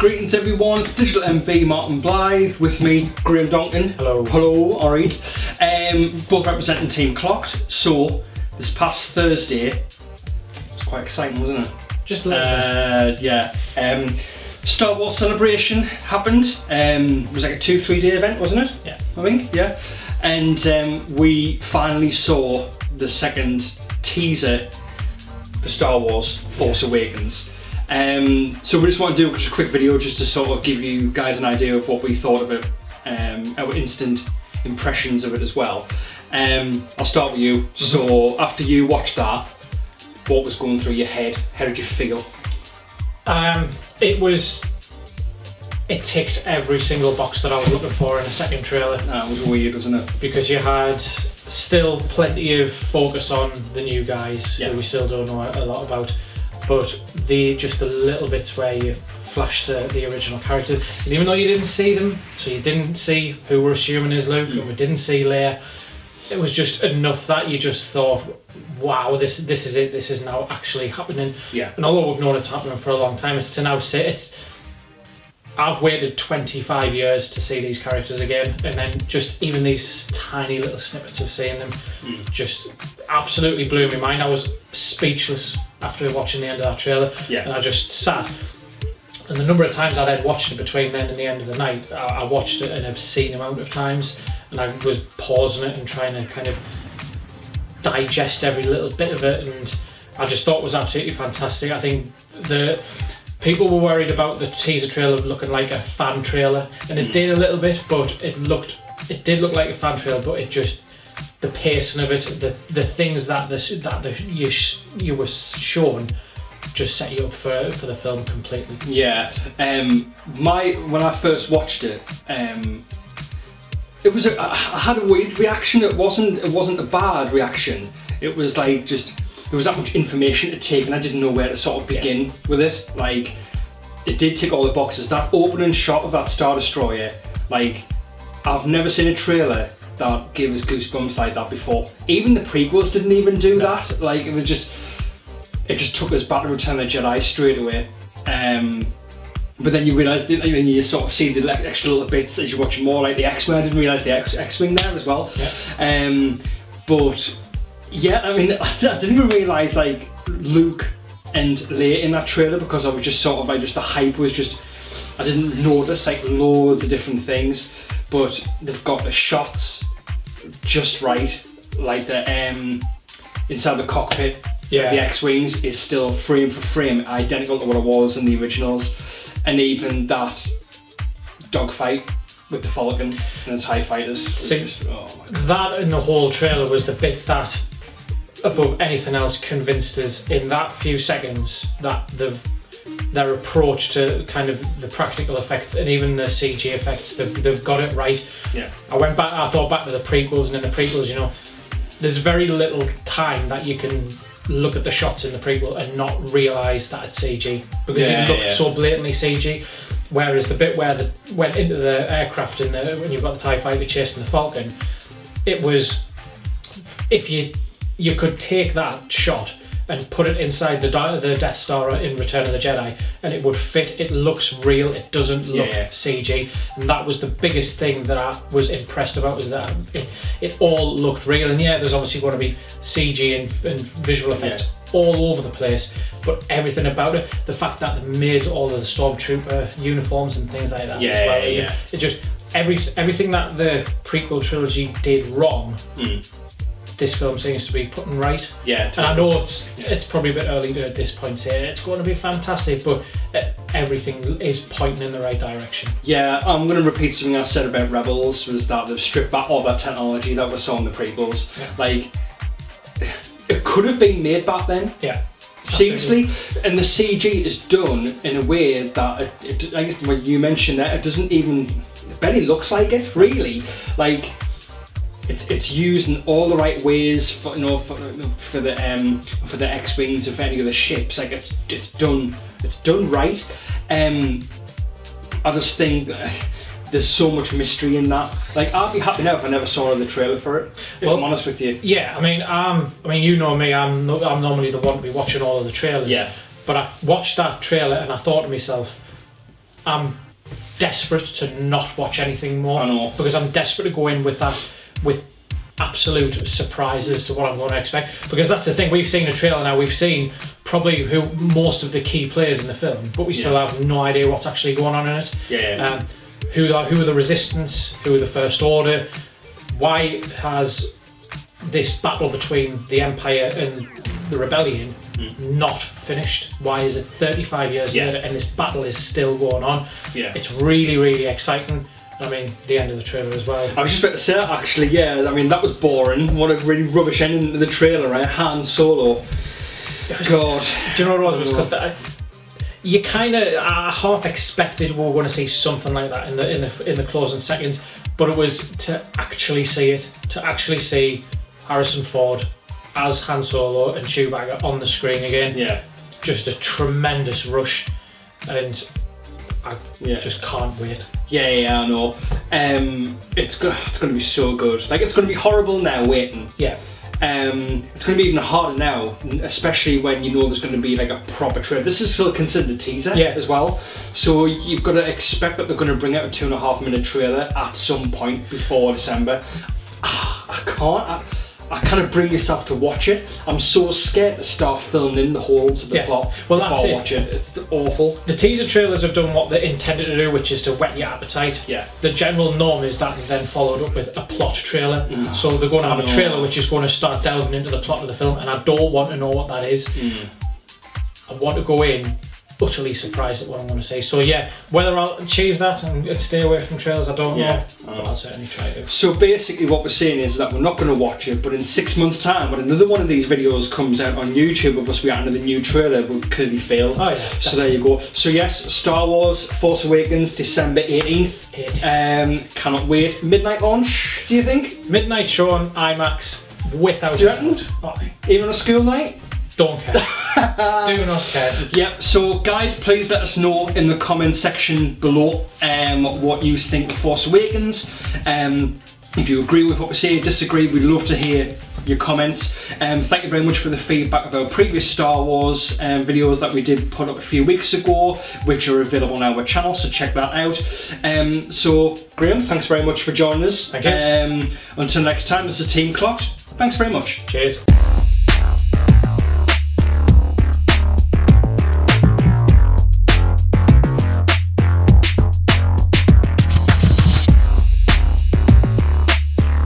Greetings everyone, Digital MB Martin Blythe, with me Graeme Donkin. Hello. Hello, alright. Both representing Team Clocked. So, this past Thursday, it was quite exciting, wasn't it? Just a little bit. Yeah. Star Wars Celebration happened. It was like a 2-3 day event, wasn't it? Yeah. I think, yeah. And we finally saw the second teaser for Star Wars Force Awakens. So we just want to do just a quick video just to sort of give you guys an idea of what we thought of it, our instant impressions of it as well. I'll start with you. So after you watched that, what was going through your head? How did you feel? It ticked every single box that I was looking for in a second trailer. That was weird, wasn't it? Because you had still plenty of focus on the new guys, who we still don't know a lot about, but just the little bits where you flashed the original characters, and even though you didn't see them, so you didn't see who we're assuming is Luke, and we didn't see Leia, it was just enough that you just thought, wow, this is it, this is now actually happening. Yeah. And although we've known it's happening for a long time, it's to now say I've waited 25 years to see these characters again, and then just even these tiny little snippets of seeing them just absolutely blew my mind. I was speechless after watching the end of that trailer, and I just sat. And the number of times I then watched it between then and the end of the night, I watched it an obscene amount of times, and I was pausing it and trying to kind of digest every little bit of it, and I just thought it was absolutely fantastic. I think people were worried about the teaser trailer looking like a fan trailer, and it did a little bit, but it did look like a fan trailer, but it just, the pacing of it, the things that you were shown just set you up for the film completely. Yeah. When I first watched it, it was I had a weird reaction. It wasn't a bad reaction. It was like just, there was that much information to take, and I didn't know where to sort of begin with it. Like, it did tick all the boxes. That opening shot of that Star Destroyer, like, I've never seen a trailer that gave us goosebumps like that before. Even the prequels didn't even do that. Like, it just took us back to Return of the Jedi straight away. But then you realise, then you sort of see the extra little bits as you're watching more, like the X-Wing. I didn't realise the X-Wing there as well. Yeah. But yeah, I mean, I didn't even realise like Luke and Leia in that trailer, because I was just sort of like, just the hype was just, I didn't notice like loads of different things, but they've got the shots just right, like the inside the cockpit of the X-Wings is still frame for frame identical to what it was in the originals, and even that dogfight with the Falcon and the TIE fighters. That in the whole trailer was the bit that, above anything else, convinced us in that few seconds that their approach to kind of the practical effects and even the CG effects, they've got it right. Yeah. I thought back to the prequels, and in the prequels, you know, there's very little time that you can look at the shots in the prequel and not realise that it's CG, because it looked so blatantly CG. Whereas the bit where they went into the aircraft and when you've got the TIE fighter chasing the Falcon, it was, if you could take that shot and put it inside the Death Star in Return of the Jedi, and it would fit. It looks real, it doesn't look CG, and that was the biggest thing that I was impressed about, was that it all looked real. And yeah, there's obviously going to be CG and visual effects all over the place, but everything about it, the fact that they made all of the Stormtrooper uniforms and things like that as well, it just, everything that the prequel trilogy did wrong, this film seems to be putting right. Yeah, totally. And I know it's probably a bit early to at this point say it's going to be fantastic, but everything is pointing in the right direction. Yeah, I'm going to repeat something I said about Rebels, was that they've stripped back all that technology that we saw in the prequels. Yeah. Like, it could have been made back then. Yeah. Seriously, and the CG is done in a way that, I guess what you mentioned that, it doesn't even, it barely looks like it, really. Like, it's used in all the right ways for, you know, for the X-Wings of any of the ships. Like, it's done right. I just think there's so much mystery in that. Like, I'd be happy now if I never saw the trailer for it, if I'm honest with you. Yeah, I mean, you know me, I'm normally the one to be watching all of the trailers. Yeah. But I watched that trailer and I thought to myself, I'm desperate to not watch anything more. I know. Because I'm desperate to go in with that, with absolute surprises to what I'm going to expect. Because that's the thing, we've seen a trailer now, we've seen probably who most of the key players in the film, but we still have no idea what's actually going on in it. Yeah. Who are the Resistance, who are the First Order, why has this battle between the Empire and the Rebellion not finished? Why is it 35 years later and this battle is still going on? Yeah. It's really, really exciting. I mean, the end of the trailer as well. I was just about to say that, actually, yeah, I mean, that was boring. What a really rubbish ending to the trailer, right? Han Solo. God. Do you know what it was? Because you kind of half expected we were going to see something like that in the closing seconds, but it was to actually see it, to actually see Harrison Ford as Han Solo and Chewbacca on the screen again. Yeah. Just a tremendous rush, and I just can't wait. Yeah, I know. It's going to be so good. Like, it's going to be horrible now waiting. Yeah. It's going to be even harder now, especially when you know there's going to be like a proper trailer. This is still considered a teaser as well, so you've got to expect that they're going to bring out a 2.5-minute trailer at some point before December. I can't bring yourself to watch it. I'm so scared to start filling in the holes of the plot before I watch it. It's awful. The teaser trailers have done what they're intended to do, which is to whet your appetite. Yeah. The general norm is that then followed up with a plot trailer. So they're going to have a trailer which is going to start delving into the plot of the film, and I don't want to know what that is. I want to go in utterly surprised at what I'm going to say. So yeah, whether I'll achieve that and stay away from trailers, I don't know. But I'll certainly try to. So basically what we're saying is that we're not going to watch it, but in 6 months' time, when another one of these videos comes out on YouTube of us reacting to the new trailer, we'll clearly fail. Oh yeah. So there you go. So yes, Star Wars Force Awakens, December 18th. Cannot wait. Midnight launch, do you think? Midnight show on IMAX without. Do you reckon? Even on a school night? Don't care. Do not care. Yep, so guys, please let us know in the comment section below what you think of Force Awakens. If you agree with what we say, disagree, we'd love to hear your comments. Thank you very much for the feedback of our previous Star Wars videos that we did put up a few weeks ago, which are available on our channel, so check that out. So Graeme, thanks very much for joining us. Thank you. Until next time, this is Team Clocked. Thanks very much. Cheers.